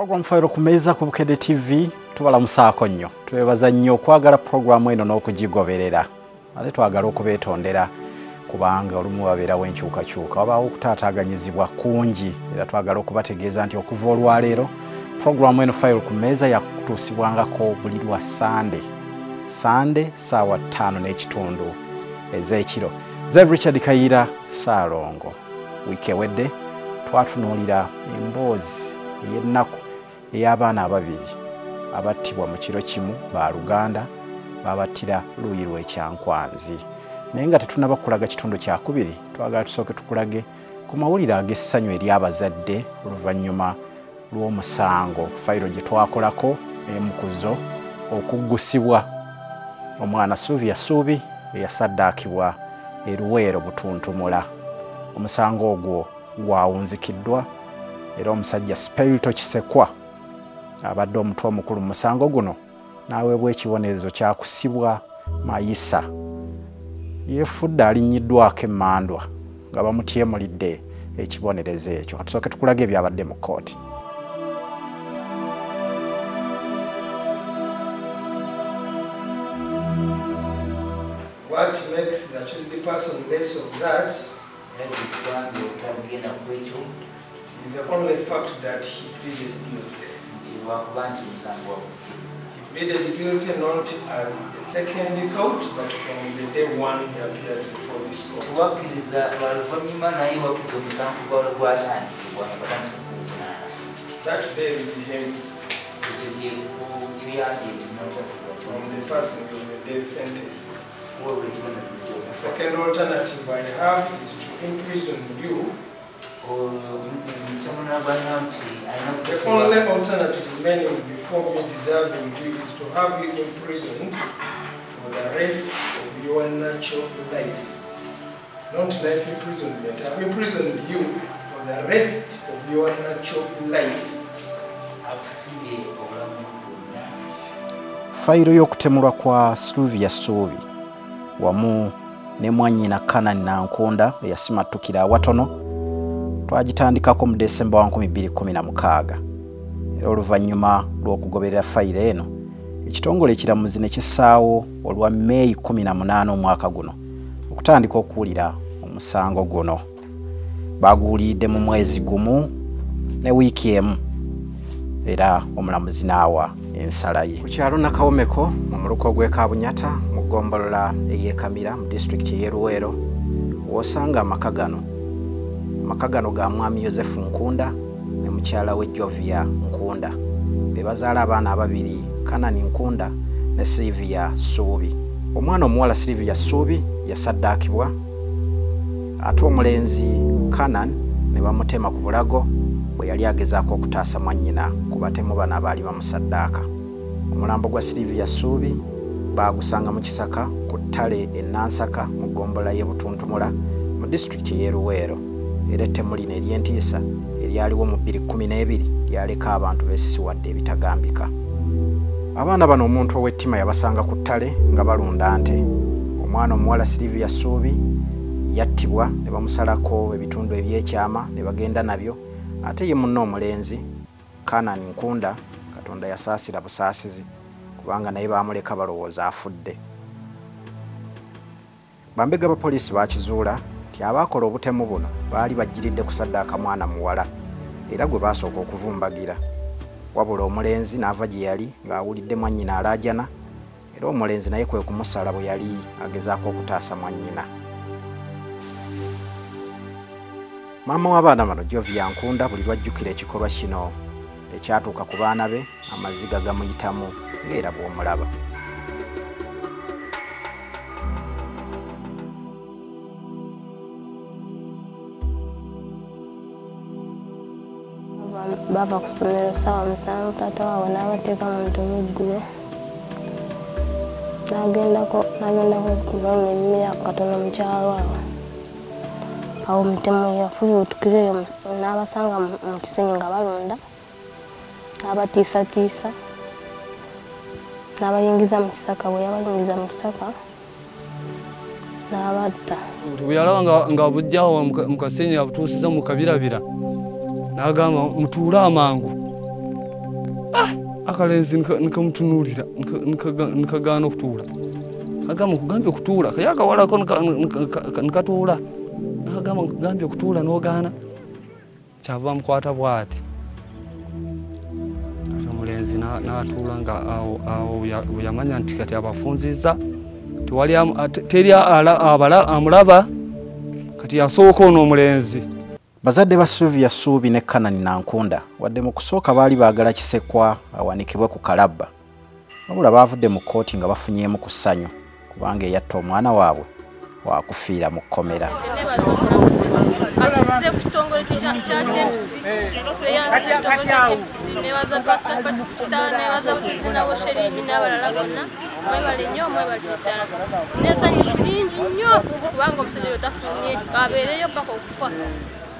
Program Fayiro ku Mmeeza ku Bukedde TV tubalamusaako nnyo. Twebaza nnyo okwagala programu eno n'okugigoberera. Ate twagala okubeetondera kubanga olumu babeerawo enkyukakyuka wabaawo okutaataaganyizibwa kungi era twagala okubategeeza nti okuva olwaleero programu eno Fayiro ku Mmeeza yakutuusibwangako buli lwa Sande ssaawa 5:30 ez'ekiro. Ze Richard Kayiira Ssaalongo. Wiiki ewedde twatunuulira emboozi ey'ennaku ey'abaana ababiri abattibwa mu kiro kimu ba Luganda babattira luuyi lw'Ekyankwanzi. Naye nga tetunaba kulaga kitundu kyakubiri twagala tusooke tukulage ku mawulire ag'essanyu eri abazadde oluvannyuma lw'omusango Fayiro gye twakolako emukuzo okuggusibwa omwana Suubi eyasaddaakibwa e Luweero Butuntumula. Omusango ogwo gwawunzikiddwa era omusajja Spirito Kisekwa abadde omutwe omukulu mu musango guno n'aweebwa ekibonerezo kya kusibwa mayisa. Yeefudde alinnyiddwako emmandwa nga bamutyemulidde ekibonerezo ekyo. Tusooke tukulage ebyabadde mu kkooti. What makes the accused person less of that is the only fact that he pleaded guilty. He pleaded guilty not as a second thought, but from the day one he appeared before this court. That bears him from the passing of the death sentence. The second alternative I have is to imprison you. The only alternative remaining before me deserving you is to have you imprisoned for the rest of your natural life. Not life imprisonment. I have imprisoned you for the rest of your natural life. Fayiro y'okutemulwa kwa Sylivia Suubi wamu ne mwannyina Canaan na Nkunda eyasimattukira awatono twagitandikako mu Desemba wa 2016. Era oluvannyuma lw'okugoberera Fayiro eno ekitongole ekiramuzi ne kissaawo olwa Meeyi 18 omwaka guno okutandika okuwulira omusango guno. Baguwulidde mu mwezi gumu ne wiiki emu era omulamuzi n'awa ensala ye. Ku kyalo Nakawomeko mu muluko gw'e Kabunyata mu ggombolola ey'Ekamira mu disitulikiti y'e Luweero w'osanga amaka gano ga mwami Yozefu Nkunda ne mukyala we Jovia Nkunda be bazaala abaana ababiri Canaan Nkunda ne Sylivia Suubi. Omwana omuwala Sylivia Suubi yasaddaakibwa ate omulenzi Canaan ne bamutema ku bulago bwe yali agezaako okutaasa mwannyina ku batemu bano abaali bamusaddaaka. Omulambo gwa Sylivia Suubi baagusanga mu kisaka ku ttale e Nansaka mu ggombolola y'e Butuntumula mu disitulikiti y'e Luweero. Era ettemu lino ery'entiisa eryaliwo mu 2012 lyaleka abantu beesisiwadde ebitagambika. Abaana bano omuntu ow'ettima yabasanga ku ttale nga balunda nte. Omwana omuwala Sylivia Suubi yattibwa ne bamusalako ebitundu eby'ekyama ne bagenda nabyo. Ate ye munno omulenzi Canaan Nkunda Katonda yasaasira busaasizi kubanga naye baamuleka balowooza afudde. Bambega abapoliisi baakizuula nti abaakola obutemu buno baali bajjiridde kusaddaaka mwana muwala era gwe baasooka okuvumbagira. Wabula omulenzi n'ava gye yali ng'awulidde mwannyina alaajana era omulenzi naye kwe kumusala bwe yali agezaako okutaasa mwannyina. Maama w'abaana bano Jovia Nkunda buli lwajjukira ekikolwa kino ekyatuuka ku baana be amaziga gamuyitamu ng'era bw'omulaba. Bava ku ssomero ssaawa 5 taata waabwe n'abateeka mu ntobo eggulo. N'agendako okubaanya emmere katono mu kyalo awo. Awo omutemu yafubuutukireyo n'abasanga mu kisenyi nga balunda n'abatiisatiisa n'abayingiza mu kisaka. Bwe yabayingiza mu kisaka n'abatta. Bwe yalaba nga bujjawo mu kasenyi abutuusiza mu kabirabira n'agamba mutuule amangu. Bwe bamala okutuula bwe bamuteeka mu ntobo eggulo. N'agenda n'afubuutukireyo n'abasanga mu kisenyi nga balunda n'abatiisatiisa n'abayingiza mu kisaka. Bwe yalaba nga bujjawo mu kasenyi abutuusiza mu kabirabira n'agamba mutuule amangu. akalenzi nikamutunuulira nikagaana okutuula agamba nkugambye okutuula kayakawalako nikatuula agamba nkugambye okutuula n'ogaana kyava mukwata bw'ati ate omulenzi n'atuula nga awo yamanya nti kati abafunzizza teri amulaba kati yasooka ono omulenzi. Bazadde ba Sylivia Suubi ne Canaan na Nkunda wadde mu kusooka baali baagala Kisekwa awanikibwe ku kalabba wabula baavudde mu kkooti nga bafunyeemu ku ssanyu kubanga eyatta omwana waabwe waakufiira mu kkomera.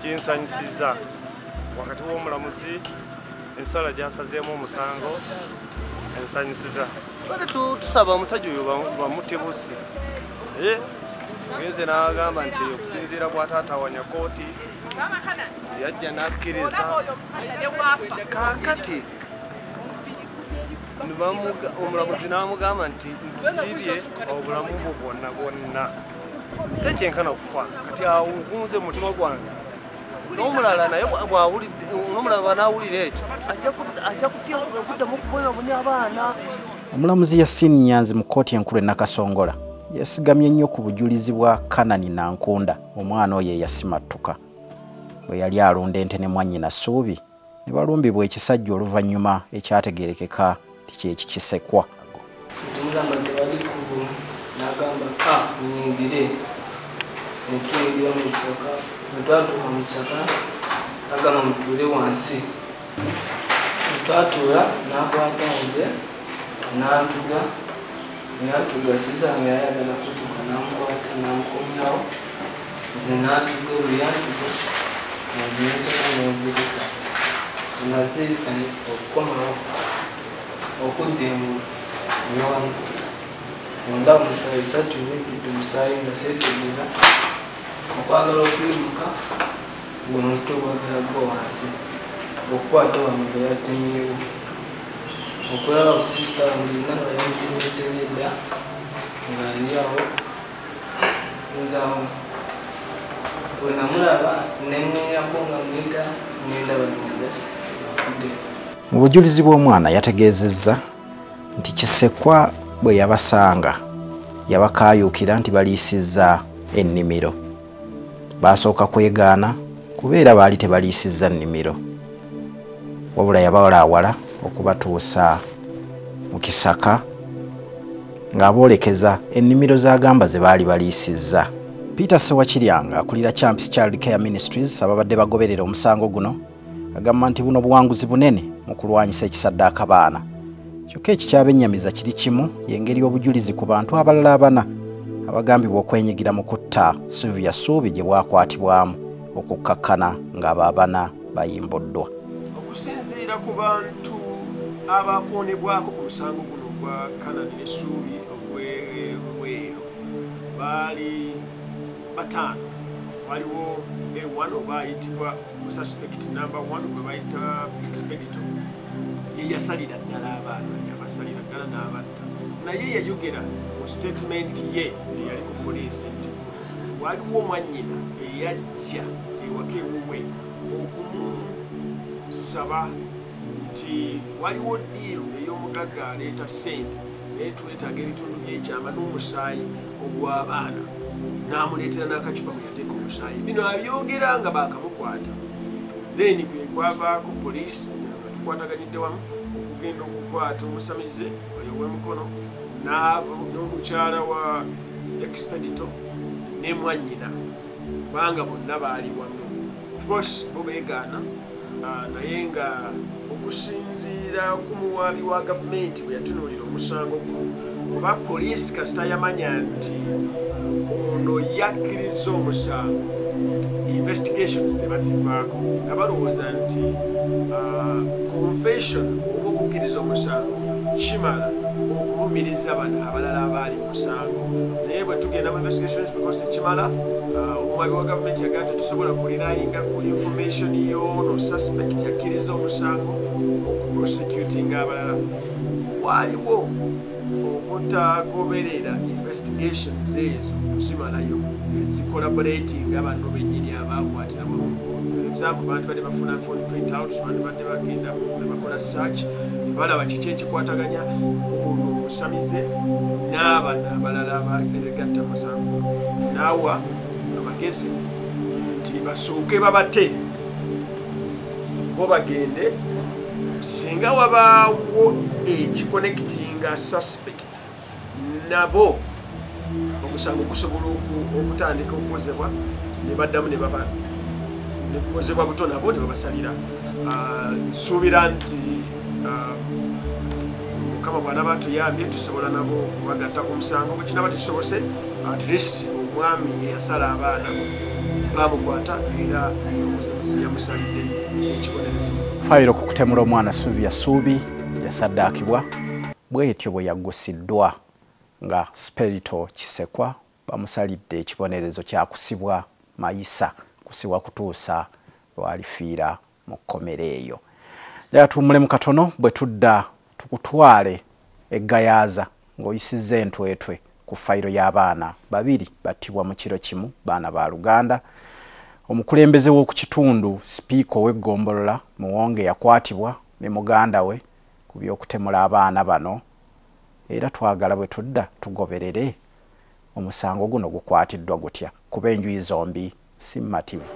Kinsanyusiza wakati w'omulamuzi ensala gyasazeemu omusango ensanyusiza twali tusaba omusajja oyo bamutebusi genze n'agamba nti okusinziira bw'ataatawanya kooti yajja n'akkiriza kaakati omulamuzi n'amugamba nti nkusibye obulamu bwo bwonna bwonna era kyenkana kufa kati awo nkunze mu mutima gwange n'omulala naye n'omulala n'awulira ekyo ajja kutya okuddamu okubonyabonya abaana. Omulamuzi Yasin Nyanzi mu kkooti enkulu e Nakasongola yasigamye nnyo ku bujulizi bwa Canaan na Nkunda omwana oyo eyasimattuka bwe yali alunda ente ne mwannyina Suubi ne balumbibwa ekisajja oluvannyuma ekyategeerekeka ti kyeki Kisekwa. Agamba mutuule wansi twatuula n'akwata nze n'antuga neyatugasiza nga yayagala kutuka n'amukwata n'amukomyawo nze n'atuga buli yantuga nzinseka nenzirika nazirika okukomawo okudda engulu newanu onda omusaayi 3 wejjudde omusaayi nga seetegeera okwagala okwiruka ng'omutwe gwagala gwa wansi okukwata wano nga yatemyewo okulaba ku sisita wange nga yamutemeteredda nga ali awo nzaawo bwe namulaba nemwenyako nga muyita nendaba nagasi afudde. Mu bujulizi bw'omwana yategeezezza nti Kisekwa bwe yabasanga yabakaayuukira nti baliisizza ennimiro. Baasooka kwegaana kubeera baali tebaliisizza nnimiro wabula yabawalaawala okubatuusa mu kisaka ng'aboolekeza ennimiro z'agamba ze baali baliisizza. Peter Sewakiryanga akulira Champs Child Care Ministries ababadde bagoberera omusango guno agamba nti buno buwanguzi bunene mu kulwanyisa ekisaddaaka baana. Kyokka ekikyabennyamiza kiri kimu y'engeri y'obujulizi ku bantu abalala abana abagambibwa okwenyigira mu kutta Sylivia Suubi gye bwakwatibwamu okukkakkana ng'abaabana bayimbuddwa. Okusinziira ku bantu abakoonebwako ku musango guno gwa Canaan ne Suubi ogw'Eweero baali bataano. Waliwo A1 oba ayitibwa suspect number 1 gwe bayita Expeditor ye yasalira ddala abaana yabasalira ddala n'abatta naye yayogera mu statement ye eyali ku poliisi nti waliwo omwannyina eyajja ewaka ewuwe okumusaba nti waliwo ddiiru ey'omugagga aleeta ssente naye twetaaga ebitundu by'ekyama n'omusaayi ogw'abaana n'amuleetera n'akacupa bwe yateeka omusaayi bino abyogera nga baakamukwata then kwe kwavaako poliisi tukwataganyidde wamu okugenda okukwata omusamize oyo w'emukono n'omukyala wa Expeditor ne mwannyina kubanga bonna baali wamu. Of course bo beegaana naye nga okusinziira ku muwaabi wa gavumenti bwe yatunuulira omusango oba poliisi kasita yamanya nti ono yakkiriza omusango investigations ne bazivaako nga balowooza nti confession oba okukkiriza omusango kimala okuwumiriza bano abalala abaali mu musango naye bwe tugenda mu investigations because tekimala omwami wa gavumenti yagaa tetusobola kulinayinga ku information y'ono suspect yakkiriza omusango okuprosecutinga abalala waliwo obutagoberera investigations ezo zimalayo ezicolaborating abantu bennyini abakwatira example bandi badde bafuna phone printouts bandi badde bagenda bakola search balaba kiki ekikwataganya ono omusamize n'abana abalala abagatta musango naawa amagezi nti basooke babate bo bagende singa wabaawo ekiconnectinga suspect nabo omusango gusobola okutandika okukozebwa ne baddamu ne baba nekozebwa buto nabo ne babasalira nsuubira nti mukama bwana batuyambye tusobola nabo kubagatta ku musango bwe kinaba tekisobose at least omwami eyasala abaana bamukwata era yamusalidde ekibonerezo. Fayiro ku kutemula omwana Sylivia Suubi yasaddaakibwa bwetyo bwe yaggusiddwa nga Spirito Kisekwa bamusalidde ekibonerezo kyakusibwa mayisa kusibwa kutuusa lwalifiira mu kkomera eyo. Jala tuwummulemu katono bwe tudda tukutwale eggayaaza ng'oyisizza entwetwe ku fayiro y'abaana babiri battibwa mu kiro kimu baana ba Luganda. Omukulembeze w'oku kitundu sipiika ow'eggombolola Muwonge yakwatibwa ne muganda we ku by'okutemula abaana bano era twagala bwe tudda tugoberere omusango guno gukwatiddwa gutya kuba enjuyi zombi simmativu.